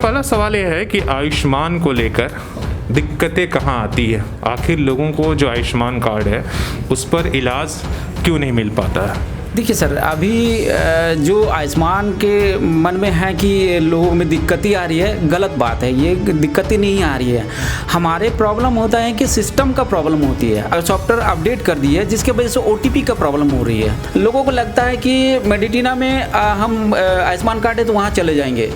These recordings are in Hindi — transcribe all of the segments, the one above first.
पहला सवाल यह है कि आयुष्मान को लेकर दिक्कतें कहाँ आती है। आखिर लोगों को जो आयुष्मान कार्ड है उस पर इलाज क्यों नहीं मिल पाता है। देखिए सर, अभी जो आयुष्मान के मन में है कि लोगों में दिक्कतें आ रही है, गलत बात है। ये दिक्कतें नहीं आ रही है। हमारे प्रॉब्लम होता है कि सिस्टम का प्रॉब्लम होती है और सॉफ्टवेयर अपडेट कर दी है, जिसके वजह से OTP का प्रॉब्लम हो रही है। लोगों को लगता है कि मेडिटिना में हम आयुष्मान कार्ड है तो वहाँ चले जाएंगे।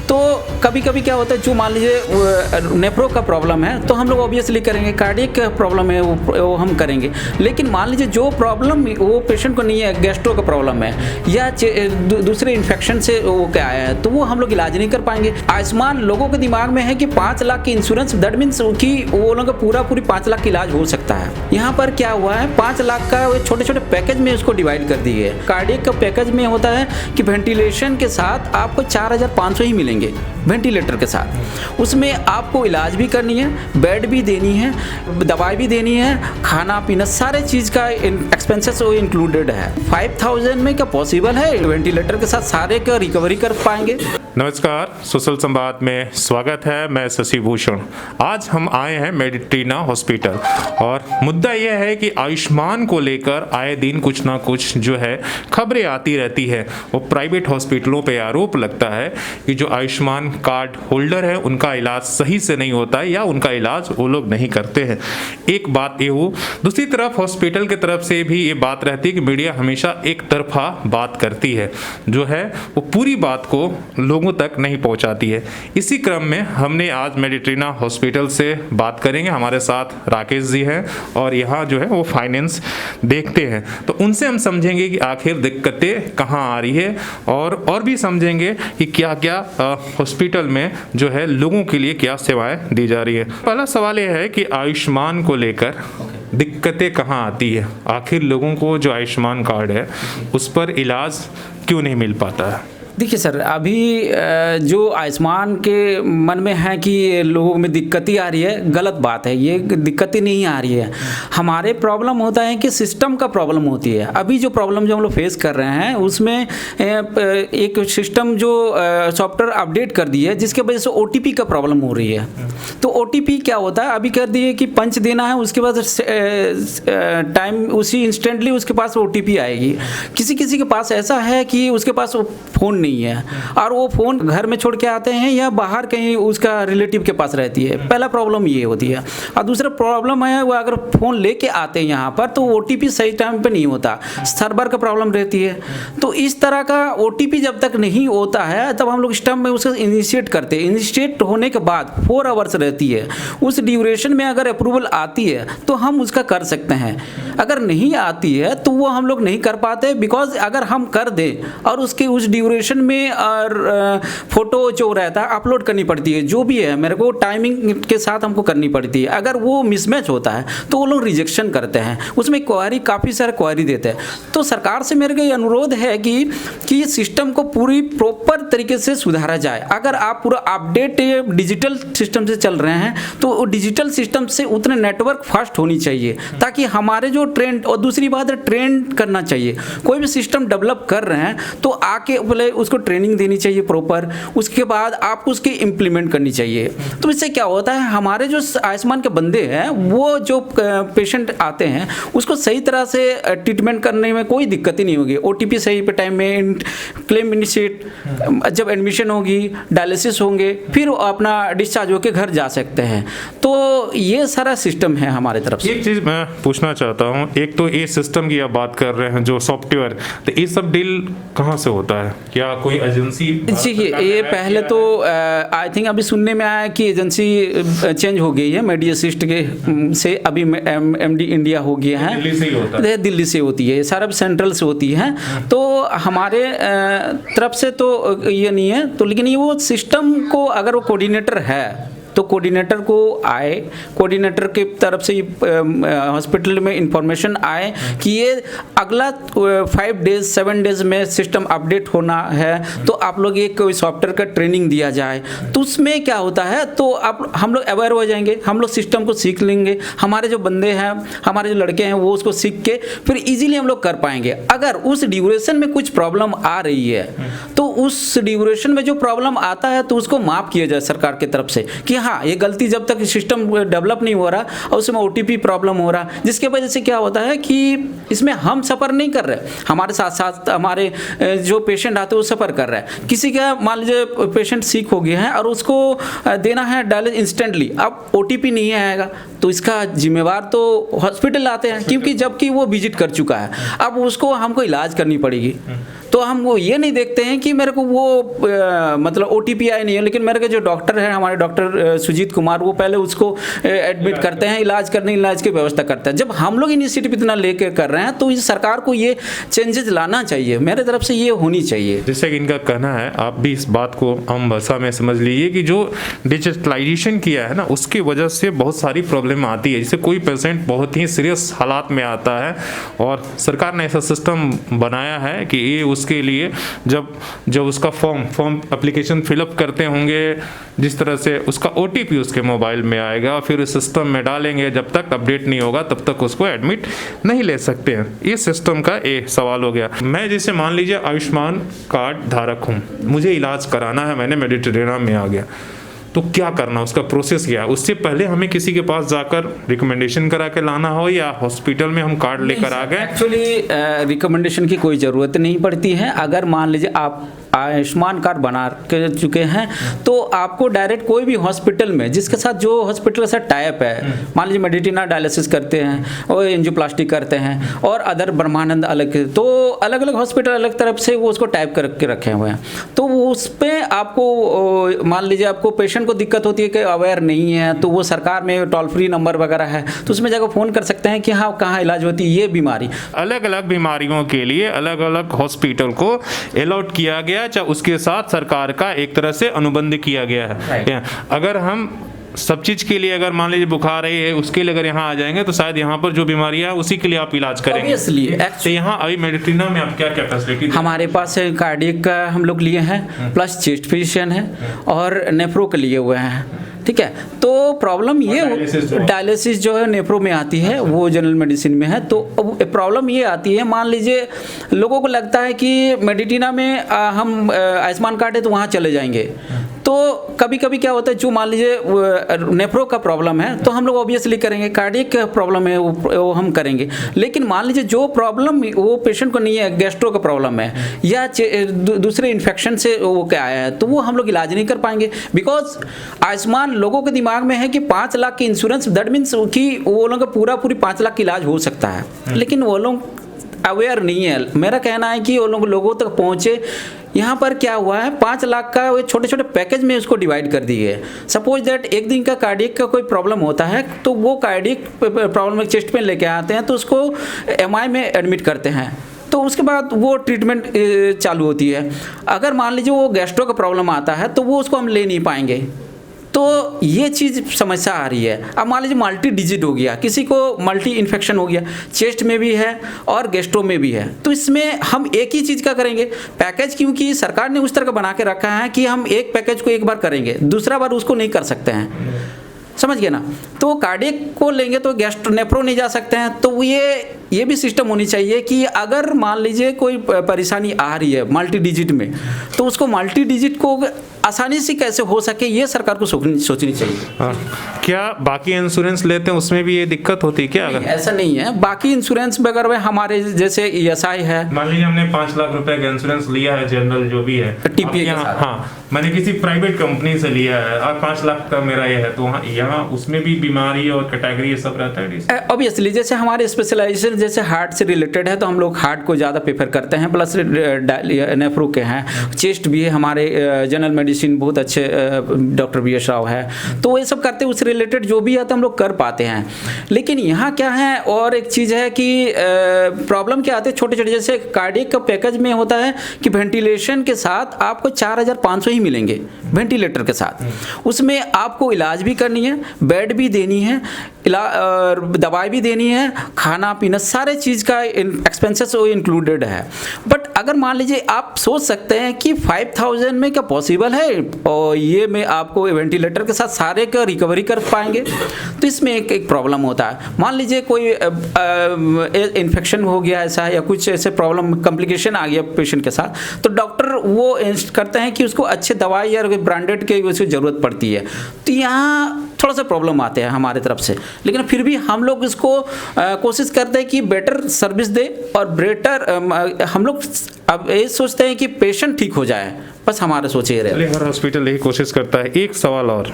तो कभी कभी क्या होता है, जो मान लीजिए नेफ्रो का प्रॉब्लम है तो हम लोग ऑब्वियसली करेंगे, कार्डियक का प्रॉब्लम है वो हम करेंगे। लेकिन मान लीजिए जो प्रॉब्लम वो पेशेंट को नहीं है, गैस्ट्रो का प्रॉब्लम है या दूसरे इन्फेक्शन से वो क्या आया है, तो वो हम लोग इलाज नहीं कर पाएंगे। आयुष्मान लोगों के दिमाग में है कि 5 लाख की इंश्योरेंस, दैट मीन्स कि वो लोगों का पूरी 5 लाख का इलाज हो सकता है। यहाँ पर क्या हुआ है, 5 लाख का छोटे छोटे पैकेज में उसको डिवाइड कर दी है। कार्डियक का पैकेज में होता है कि वेंटिलेशन के साथ आपको 4500 ही मिलेंगे वेंटिलेटर के साथ। उसमें आपको इलाज भी करनी है, बेड भी देनी है, दवाई भी देनी है, खाना पीना सारे चीज़ का एक्सपेंसेस वो इंक्लूडेड है। 5000 में क्या पॉसिबल है वेंटिलेटर के साथ सारे का रिकवरी कर पाएंगे। नमस्कार, सोशल संवाद में स्वागत है। मैं शशि भूषण। आज हम आए हैं मेडिटिना हॉस्पिटल और मुद्दा यह है कि आयुष्मान को लेकर आए दिन कुछ ना कुछ जो है खबरें आती रहती है। वो प्राइवेट हॉस्पिटलों पे आरोप लगता है कि जो आयुष्मान कार्ड होल्डर है उनका इलाज सही से नहीं होता है या उनका इलाज वो लोग नहीं करते हैं। एक बात ये हो, दूसरी तरफ हॉस्पिटल की तरफ से भी ये बात रहती है कि मीडिया हमेशा एक तरफा बात करती है, जो है वो पूरी बात को लोगों तक नहीं पहुंचाती है। इसी क्रम में हमने आज मेडिटिना हॉस्पिटल से बात करेंगे। हमारे साथ राकेश जी हैं और यहाँ जो है वो फाइनेंस देखते हैं, तो उनसे हम समझेंगे कि आखिर दिक्कतें कहाँ आ रही है और भी समझेंगे कि क्या क्या हॉस्पिटल में जो है लोगों के लिए क्या सेवाएं दी जा रही है। पहला सवाल यह है कि आयुष्मान को लेकर दिक्कतें कहाँ आती है। आखिर लोगों को जो आयुष्मान कार्ड है उस पर इलाज क्यों नहीं मिल पाता है। देखिए सर, अभी जो आयुष्मान के मन में है कि लोगों में दिक्कतें आ रही है, गलत बात है। ये दिक्कतें नहीं आ रही है। हमारे प्रॉब्लम होता है कि सिस्टम का प्रॉब्लम होती है। अभी जो प्रॉब्लम जो हम लोग फेस कर रहे हैं उसमें एक सिस्टम जो सॉफ्टवेयर अपडेट कर दी है, जिसके वजह से OTP का प्रॉब्लम हो रही है। तो OTP क्या होता है, अभी कर दिए कि पंच देना है, उसके बाद टाइम उसी इंस्टेंटली उसके पास OTP आएगी। किसी किसी के पास ऐसा है कि उसके पास फ़ोन नहीं है और वो फ़ोन घर में छोड़ के आते हैं या बाहर कहीं उसका रिलेटिव के पास रहती है। पहला प्रॉब्लम ये होती है। और दूसरा प्रॉब्लम है, वो अगर फ़ोन लेके आते हैं यहाँ पर तो OTP सही टाइम पे नहीं होता, सर्वर का प्रॉब्लम रहती है। तो इस तरह का OTP जब तक नहीं होता है तब हम लोग सिस्टम में उसे इनिशिएट करते हैं। इनिशिएट होने के बाद 4 आवर्स रहती है। उस ड्यूरेशन में अगर अप्रूवल आती है तो हम उसका कर सकते हैं। अगर नहीं आती है तो वो हम लोग नहीं कर पाते, बिकॉज अगर हम कर दें और उसके उस ड्यूरेशन में और फोटो जो रहता है अपलोड करनी पड़ती है, जो भी है मेरे को टाइमिंग के साथ हमको करनी पड़ती है। अगर वो मिसमैच होता है तो वो लोग रिजेक्शन करते हैं, उसमें क्वारी काफ़ी सारे क्वारी देते हैं। तो सरकार से मेरे को ये अनुरोध है कि सिस्टम को पूरी प्रॉपर तरीके से सुधारा जाए। अगर आप पूरा अपडेट डिजिटल सिस्टम से चल रहे हैं तो डिजिटल सिस्टम से उतने नेटवर्क फास्ट होनी चाहिए ताकि हमारे जो ट्रेंड, और दूसरी बात है ट्रेंड करना चाहिए। कोई भी सिस्टम डेवलप कर रहे हैं तो आके पहले उसको ट्रेनिंग देनी चाहिए प्रॉपर, उसके बाद आप उसकी इम्प्लीमेंट करनी चाहिए। तो इससे क्या होता है, हमारे जो आयुष्मान के बंदे हैं वो जो पेशेंट आते हैं उसको सही तरह से ट्रीटमेंट करने में कोई दिक्कत ही नहीं होगी। OTP सही पे टाइम में, क्लेम इनिशिएट, जब एडमिशन होगी, डायलिसिस होंगे, फिर अपना डिस्चार्ज होकर घर जा सकते हैं। तो ये सारा सिस्टम है हमारे तरफ से। एक चीज़ मैं पूछना चाहता हूँ, एक तो ये सिस्टम की आप बात कर रहे हैं जो सॉफ्टवेयर, तो ये सब डील कहाँ से होता है? क्या कोई एजेंसी? जी, ये पहले तो आई थिंक अभी सुनने में आया कि एजेंसी चेंज हो गई है मेडिसिस्ट के से, अभी MD इंडिया हो गया है। दिल्ली से ही होता है? दिल्ली से होती है, सारा सेंट्रल से होती है। तो हमारे तरफ से तो ये नहीं है। तो लेकिन ये वो सिस्टम को अगर वो कोऑर्डिनेटर है तो कोऑर्डिनेटर को आए, कोऑर्डिनेटर की तरफ से हॉस्पिटल में इंफॉर्मेशन आए कि ये अगला 5 डेज 7 डेज में सिस्टम अपडेट होना है, तो आप लोग एक कोई सॉफ्टवेयर का ट्रेनिंग दिया जाए। तो उसमें क्या होता है, तो आप हम लोग अवेयर हो जाएंगे, हम लोग सिस्टम को सीख लेंगे। हमारे जो बंदे हैं, हमारे जो लड़के हैं, वो उसको सीख के फिर इजीली हम लोग कर पाएंगे। अगर उस ड्यूरेशन में कुछ प्रॉब्लम आ रही है तो उस ड्यूरेशन में जो प्रॉब्लम आता है तो उसको माफ़ किया जाए सरकार की तरफ से कि हाँ ये गलती जब तक सिस्टम डेवलप नहीं हो रहा और उसमें OTP प्रॉब्लम हो रहा, जिसके वजह से क्या होता है कि इसमें हम सफ़र नहीं कर रहे, हमारे साथ साथ हमारे जो पेशेंट आते हैं वो सफ़र कर रहा है। किसी का मान लीजिए पेशेंट सीक हो गया है और उसको देना है डायलिसिस इंस्टेंटली, अब OTP नहीं आएगा तो इसका जिम्मेवार तो हॉस्पिटल आते हैं, क्योंकि जबकि वो विजिट कर चुका है, अब उसको हमको इलाज करनी पड़ेगी। तो हम वो ये नहीं देखते हैं कि मेरे को वो मतलब OTP आया नहीं है, लेकिन मेरे के जो डॉक्टर है, हमारे डॉक्टर सुजीत कुमार, वो पहले उसको एडमिट करते हैं, इलाज की व्यवस्था करते हैं। जब हम लोग इनिशिएटिव इतना लेके कर रहे हैं तो इस सरकार को ये चेंजेस लाना चाहिए, मेरे तरफ से ये होनी चाहिए। जैसे कि इनका कहना है, आप भी इस बात को आम भाषा में समझ लीजिए कि जो डिजिटलाइजेशन किया है ना, उसकी वजह से बहुत सारी प्रॉब्लम आती है। जैसे कोई पेशेंट बहुत ही सीरियस हालात में आता है और सरकार ने ऐसा सिस्टम बनाया है कि ये उसके लिए जब उसका फॉर्म एप्लीकेशन फिलअप करते होंगे, जिस तरह से उसका OTP उसके मोबाइल में आएगा, फिर इस सिस्टम में डालेंगे, जब तक अपडेट नहीं होगा तब तक उसको एडमिट नहीं ले सकते हैं। ये सिस्टम का एक सवाल हो गया। मैं जैसे मान लीजिए आयुष्मान कार्ड धारक हूँ, मुझे इलाज कराना है, मैंने मेडिटेरियना में आ गया, तो क्या करना, उसका प्रोसेस क्या है? उससे पहले हमें किसी के पास जाकर रिकमेंडेशन करा के लाना हो या हॉस्पिटल में हम कार्ड लेकर आ गए? एक्चुअली रिकमेंडेशन की कोई ज़रूरत नहीं पड़ती है। अगर मान लीजिए आप आयुष्मान कार्ड बना के चुके हैं तो आपको डायरेक्ट कोई भी हॉस्पिटल में, जिसके साथ जो हॉस्पिटल के साथ टाइप है, मान लीजिए मेडिटिना डायलिसिस करते हैं और एंजियोप्लास्टी करते हैं और अदर ब्रह्मानंद अलग, तो अलग अलग हॉस्पिटल अलग तरफ से वो उसको टाइप करके रखे हुए हैं। तो उस पर आपको मान लीजिए आपको पेशेंट को दिक्कत होती है कि अवेयर नहीं है, तो वो सरकार में टोल फ्री नंबर वगैरह है, तो उसमें जाकर फ़ोन कर सकते हैं कि हाँ कहाँ इलाज होती है ये बीमारी। अलग अलग बीमारियों के लिए अलग अलग हॉस्पिटल को अलॉट किया गया, चाहे उसके साथ सरकार का एक तरह से अनुबंध किया गया है। अगर हम सब चीज़ के लिए, अगर मान लीजिए बुखार है उसके लिए अगर यहाँ आ जाएंगे तो शायद यहाँ पर जो बीमारियाँ उसी के लिए आप इलाज करेंगे। तो यहाँ अभी मेडिटिना में आप क्या क्या फैसिलिटी? हमारे पास कार्डियक का हम लोग लिए हैं, प्लस चेस्ट फिजिशियन है और नेफ्रो के लिए हुए हैं, ठीक है। तो प्रॉब्लम ये डायलिसिस जो है नेफ्रो में आती है, वो जनरल मेडिसिन में है। तो प्रॉब्लम ये आती है, मान लीजिए लोगों को लगता है कि मेडिटिना में हम आयुष्मान कार्ड है तो वहाँ चले जाएंगे, तो कभी कभी क्या होता है, जो मान लीजिए नेफ्रो का प्रॉब्लम है तो हम लोग ऑब्वियसली करेंगे, कार्डियक का प्रॉब्लम है वो हम करेंगे। लेकिन मान लीजिए जो प्रॉब्लम वो पेशेंट को नहीं है, गैस्ट्रो का प्रॉब्लम है या दूसरे इन्फेक्शन से वो क्या आया है, तो वो हम लोग इलाज नहीं कर पाएंगे। बिकॉज आयुष्मान लोगों के दिमाग में है कि 5 लाख की इंश्योरेंस, दैट मीन्स कि वो लोगों का पूरी 5 लाख की इलाज हो सकता है, लेकिन वो लोग अवेयर नहीं है। मेरा कहना है कि वो लोगों तक पहुँचे। यहाँ पर क्या हुआ है, 5 लाख का वो छोटे छोटे पैकेज में उसको डिवाइड कर दिए है। सपोज दैट एक दिन का कार्डियक का कोई प्रॉब्लम होता है तो वो कार्डियक प्रॉब्लम चेस्ट पेन लेके आते हैं तो उसको MI में एडमिट करते हैं, तो उसके बाद वो ट्रीटमेंट चालू होती है। अगर मान लीजिए वो गैस्ट्रो का प्रॉब्लम आता है तो वो उसको हम ले नहीं पाएंगे, तो ये चीज़ समस्या आ रही है। अब मान लीजिए मल्टी डिजिट हो गया, किसी को मल्टी इन्फेक्शन हो गया, चेस्ट में भी है और गैस्ट्रो में भी है, तो इसमें हम एक ही चीज़ का करेंगे पैकेज, क्योंकि सरकार ने उस तरह का बना के रखा है कि हम एक पैकेज को एक बार करेंगे, दूसरा बार उसको नहीं कर सकते हैं, समझ गए ना। तो कार्डियक को लेंगे तो गैस्ट्रो नेफ्रो नहीं जा सकते हैं। तो ये भी सिस्टम होनी चाहिए कि अगर मान लीजिए कोई परेशानी आ रही है मल्टी डिजिट में, तो उसको मल्टी डिजिट को आसानी से कैसे हो सके ये सरकार को सोचनी चाहिए। क्या बाकी इंश्योरेंस लेते हैं उसमें भी ये दिक्कत होती है क्या? अगर ऐसा नहीं है, बाकी इंश्योरेंस वगैरह हमारे जैसे ESI है, मान लीजिए हमने 5 लाख रुपए का इंश्योरेंस लिया है, जनरल जो भी है TPA के साथ, हाँ मैंने किसी प्राइवेट कंपनी से लिया है और 5 लाख का मेरा ये है, तो यहाँ उसमें भी बीमारी और कैटेगरी ये सब रहता है? ऑब्वियसली जैसे हमारे स्पेशलाइजेशन जैसे हार्ट से रिलेटेड है तो हम लोग हार्ट को ज़्यादा प्रेफर करते हैं, प्लस नेफ्रो के हैं, चेस्ट भी है, हमारे जनरल मेडिसिन बहुत अच्छे डॉक्टर BS राव है, तो ये सब करते हैं, उससे रिलेटेड जो भी है तो हम लोग कर पाते हैं। लेकिन यहाँ क्या है, और एक चीज़ है कि प्रॉब्लम क्या आती है छोटे छोटे, जैसे कार्डियक का पैकेज में होता है कि वेंटिलेशन के साथ आपको 4500 ही मिलेंगे वेंटिलेटर के साथ, उसमें आपको इलाज भी करनी है, बेड भी देनी है, दवाई भी देनी है, खाना पीना सारे चीज़ का एक्सपेंसेस वो इंक्लूडेड है। बट अगर मान लीजिए आप सोच सकते हैं कि 5000 में क्या पॉसिबल है है और ये में आपको वेंटिलेटर के साथ सारे का रिकवरी कर पाएंगे। तो इसमें एक प्रॉब्लम होता है। मान लीजिए कोई इन्फेक्शन हो गया ऐसा या कुछ ऐसे प्रॉब्लम कॉम्प्लिकेशन आ गया पेशेंट के साथ, तो डॉक्टर वो करते हैं कि उसको अच्छे दवाई या ब्रांडेड के उसकी ज़रूरत पड़ती है। तो यहाँ थोड़ा सा प्रॉब्लम आते हैं हमारे तरफ से, लेकिन फिर भी हम लोग इसको कोशिश करते हैं कि बेटर सर्विस दे और बेटर हम लोग अब ये सोचते हैं कि पेशेंट ठीक हो जाए, बस हमारे सोच ये रहे। हर हॉस्पिटल यही कोशिश करता है। एक सवाल और,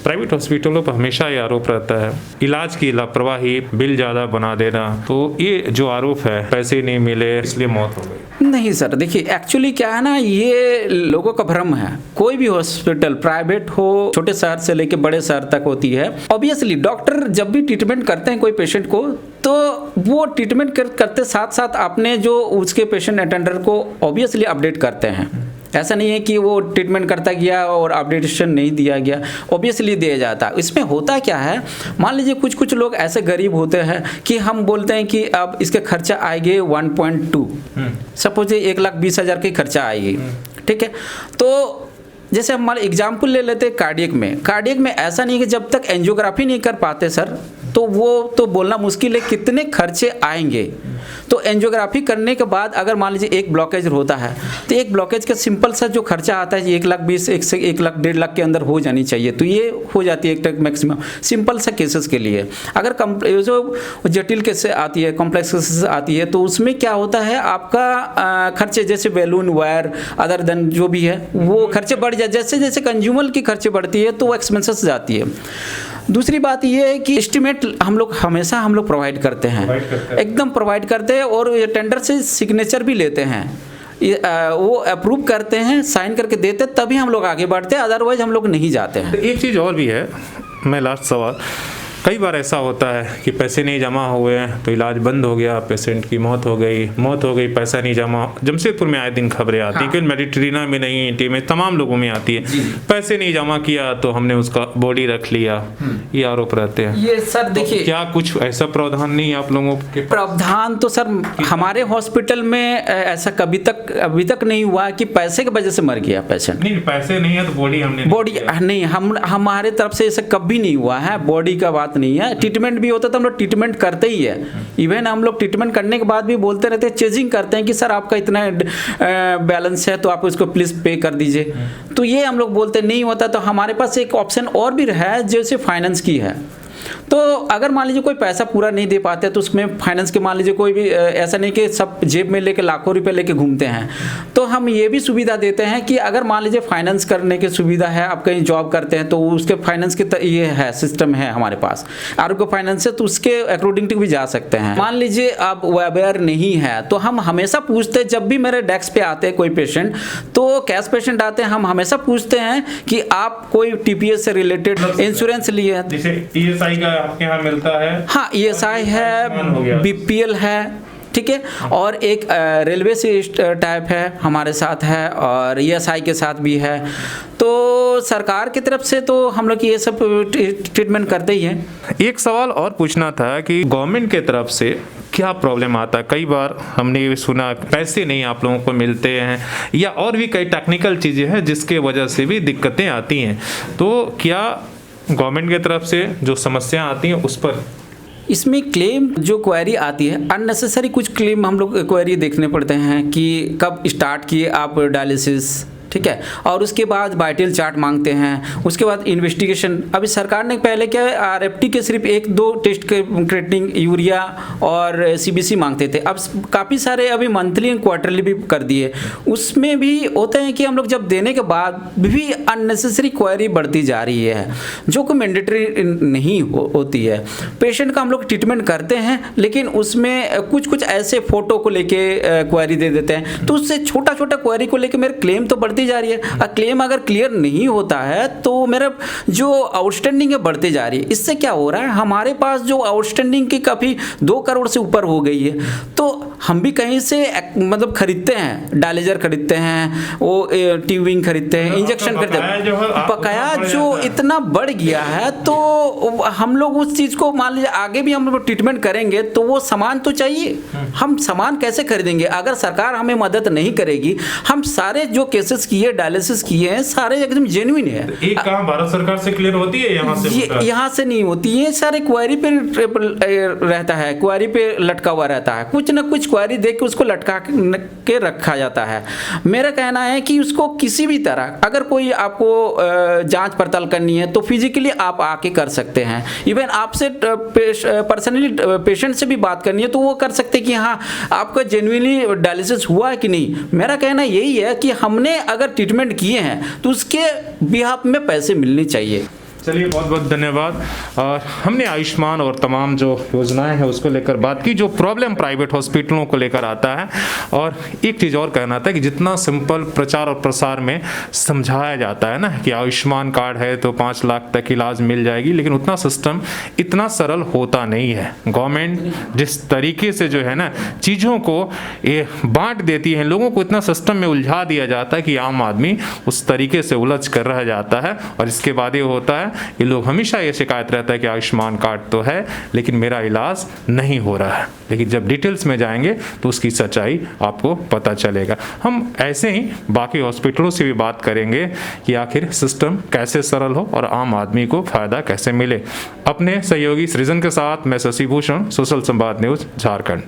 प्राइवेट हॉस्पिटलों पर हमेशा ये आरोप रहता है इलाज की लापरवाही, बिल ज़्यादा बना देना, तो ये जो आरोप है पैसे नहीं मिले इसलिए मौत हो गई। नहीं सर, देखिए एक्चुअली क्या है ना, ये लोगों का भ्रम है। कोई भी हॉस्पिटल प्राइवेट हो, छोटे शहर से लेके बड़े शहर तक होती है। ऑब्वियसली डॉक्टर जब भी ट्रीटमेंट करते हैं कोई पेशेंट को, तो वो ट्रीटमेंट करते साथ साथ अपने जो उसके पेशेंट अटेंडर को ऑब्वियसली अपडेट करते हैं। ऐसा नहीं है कि वो ट्रीटमेंट करता गया और अपडेशन नहीं दिया गया, ऑब्वियसली दिया जाता है। इसमें होता क्या है, मान लीजिए कुछ लोग ऐसे गरीब होते हैं कि हम बोलते हैं कि अब इसके खर्चा आएंगे 1.2, सपोज 1,20,000 की खर्चा आएगी, ठीक है। तो जैसे हमारे एग्जाम्पल ले लेते हैं कार्डियक में ऐसा नहीं है कि जब तक एंजियोग्राफी नहीं कर पाते सर, तो वो तो बोलना मुश्किल है कितने खर्चे आएंगे। तो एंजियोग्राफी करने के बाद अगर मान लीजिए एक ब्लॉकेज होता है, तो एक ब्लॉकेज का सिंपल सा जो खर्चा आता है 1,20,000 से 1,00,000 1,50,000 के अंदर हो जानी चाहिए। तो ये हो जाती है एक तक मैक्सिमम सिंपल सा केसेस के लिए। अगर जो जटिल केसेस आती है, कॉम्प्लेक्स केसेस आती है, तो उसमें क्या होता है आपका खर्चे जैसे बैलून वायर अदर देन जो भी है वो खर्चे बढ़ जाए। जैसे जैसे कंज्यूमर की खर्चे बढ़ती है तो वो एक्सपेंसेस जाती है। दूसरी बात ये है कि एस्टिमेट हम लोग हमेशा प्रोवाइड करते हैं, एकदम प्रोवाइड करते हैं और टेंडर से सिग्नेचर भी लेते हैं। वो अप्रूव करते हैं, साइन करके देते, तभी हम लोग आगे बढ़ते हैं, अदरवाइज हम लोग नहीं जाते हैं। एक चीज़ और भी है, मैं लास्ट सवाल, कई बार ऐसा होता है कि पैसे नहीं जमा हुए तो इलाज बंद हो गया, पेशेंट की मौत हो गई, पैसा नहीं जमा। जमशेदपुर में आए दिन खबरें आती हैं कि मेडिट्रीना में नहीं, इंटी में, तमाम लोगों में आती है, पैसे नहीं जमा किया तो हमने उसका बॉडी रख लिया, ये आरोप रहते हैं। ये सर देखिए, तो क्या कुछ ऐसा प्रावधान नहीं है आप लोगों के? प्रावधान तो सर हमारे हॉस्पिटल में ऐसा अभी तक नहीं हुआ कि पैसे की वजह से मर गया पेशेंट। नहीं, पैसे नहीं है तो बॉडी नहीं, हमारे तरफ से ऐसा कभी नहीं हुआ है। बॉडी का बात नहीं है। ट्रीटमेंट भी होता तो हम लोग ट्रीटमेंट करते ही है। इवन हम लोग ट्रीटमेंट करने के बाद भी बोलते रहते हैं, चेजिंग करते हैं कि सर आपका इतना बैलेंस है तो आप उसको प्लीज पे कर दीजिए। तो ये हम लोग बोलते नहीं होता। तो हमारे पास एक ऑप्शन और भी है जैसे फाइनेंस की है। तो अगर मान लीजिए कोई पैसा पूरा नहीं दे पाते तो उसमें फाइनेंस के मान लीजिए कोई भी ऐसा नहीं कि सब जेब में लेके लाखों रुपए लेके घूमते हैं, तो हम ये भी सुविधा देते हैं कि अगर मान लीजिए फाइनेंस करने की सुविधा है, आप कहीं जॉब करते हैं तो उसके फाइनेंस के ये है सिस्टम है हमारे पास, आरोग्य फाइनेंस है, तो उसके अकॉर्डिंग भी जा सकते हैं। मान लीजिए आप अवेयर नहीं है तो हम हमेशा पूछते हैं, जब भी मेरे डेस्क पे आते हैं कोई पेशेंट, तो कैश पेशेंट आते हैं, हम हमेशा पूछते हैं कि आप कोई टीपीएस से रिलेटेड इंश्योरेंस लिए हैं? ESI का आपके यहाँ मिलता है? हाँ, ESI है, BPL है, ठीक है, और एक रेलवे से टाइप है हमारे साथ है और ESI के साथ भी है। तो सरकार की तरफ से तो हम लोग ये सब ट्रीटमेंट करते ही हैं। एक सवाल और पूछना था कि गवर्नमेंट के तरफ से क्या प्रॉब्लम आता है? कई बार हमने ये सुना पैसे नहीं आप लोगों को मिलते हैं या और भी कई टेक्निकल चीज़ें हैं जिसके वजह से भी दिक्कतें आती हैं। तो क्या गवर्नमेंट की तरफ से जो समस्या आती हैं उस पर इसमें क्लेम जो क्वेरी आती है, अननेसेसरी कुछ क्लेम हम लोग क्वेरी देखने पड़ते हैं कि कब स्टार्ट किए आप डायलिसिस, ठीक है, और उसके बाद वाइटल चार्ट मांगते हैं, उसके बाद इन्वेस्टिगेशन। अभी सरकार ने पहले क्या RFT के सिर्फ 1-2 टेस्ट के क्रिएटिनिन, यूरिया और CBC मांगते थे, अब काफ़ी सारे अभी मंथली एंड क्वार्टरली भी कर दिए। उसमें भी होते हैं कि हम लोग जब देने के बाद भी अननेसेसरी क्वेरी बढ़ती जा रही है जो कि मैंडेटरी नहीं होती है। पेशेंट का हम लोग ट्रीटमेंट करते हैं लेकिन उसमें कुछ ऐसे फोटो को लेके क्वेरी दे देते हैं, तो उससे छोटा क्वेरी को लेके मेरे क्लेम तो बढ़ती जा रही है। क्लेम अगर क्लियर नहीं होता है तो मेरा जो आउटस्टैंडिंग है बढ़ते जा रही है। इससे क्या हो रहा है, हमारे पास जो आउटस्टैंडिंग की काफ़ी 2 करोड़ से ऊपर हो गई है, तो हम भी कहीं से मतलब खरीदते हैं, डायलिजर खरीदते हैं, वो ट्यूबिंग खरीदते हैं, इंजेक्शन खरीदते हैं, बकाया जो इतना बढ़ गया है। तो हम लोग उस चीज़ को मान लीजिए आगे भी हम लोग ट्रीटमेंट करेंगे तो वो सामान तो चाहिए। हम सामान कैसे खरीदेंगे अगर सरकार हमें मदद नहीं करेगी? हम सारे जो केसेस किए, डायलिसिस किए हैं, सारे एकदम जेन्युइन है। एक काम भारत सरकार से क्लियर होती है, यहाँ से होता है? यहाँ से नहीं होती है, सारे क्वेरी पे रहता है, क्वेरी पे लटका हुआ रहता है, कुछ ना कुछ क्वेरी दे के उसको लटका के रखा जाता है। मेरा कहना है कि उसको किसी भी तरह अगर कोई आपको जांच पड़ताल करनी है तो फिजिकली आप आके कर सकते हैं। इवन आपसे पर्सनली पेशेंट से भी बात करनी है तो वो कर सकते हैं कि हाँ आपका जेन्युइनली डायलिसिस हुआ है कि नहीं। मेरा कहना यही है कि हमने अगर ट्रीटमेंट किए हैं तो उसके बिहाफ में पैसे मिलने चाहिए। चलिए, बहुत बहुत धन्यवाद। और हमने आयुष्मान और तमाम जो योजनाएं हैं उसको लेकर बात की, जो प्रॉब्लम प्राइवेट हॉस्पिटलों को लेकर आता है। और एक चीज़ और कहना था कि जितना सिंपल प्रचार और प्रसार में समझाया जाता है ना कि आयुष्मान कार्ड है तो 5 लाख तक इलाज मिल जाएगी, लेकिन उतना सिस्टम इतना सरल होता नहीं है। गवर्नमेंट जिस तरीके से जो है ना चीज़ों को ये बांट देती है, लोगों को इतना सिस्टम में उलझा दिया जाता है कि आम आदमी उस तरीके से उलझ कर रह जाता है। और इसके बाद ये होता है, ये लोग हमेशा ये शिकायत रहता है कि आयुष्मान कार्ड तो है लेकिन मेरा इलाज नहीं हो रहा है। लेकिन जब डिटेल्स में जाएंगे तो उसकी सच्चाई आपको पता चलेगा। हम ऐसे ही बाकी हॉस्पिटलों से भी बात करेंगे कि आखिर सिस्टम कैसे सरल हो और आम आदमी को फायदा कैसे मिले। अपने सहयोगी सृजन के साथ मैं शशि भूषण, सोशल संवाद न्यूज़, झारखंड।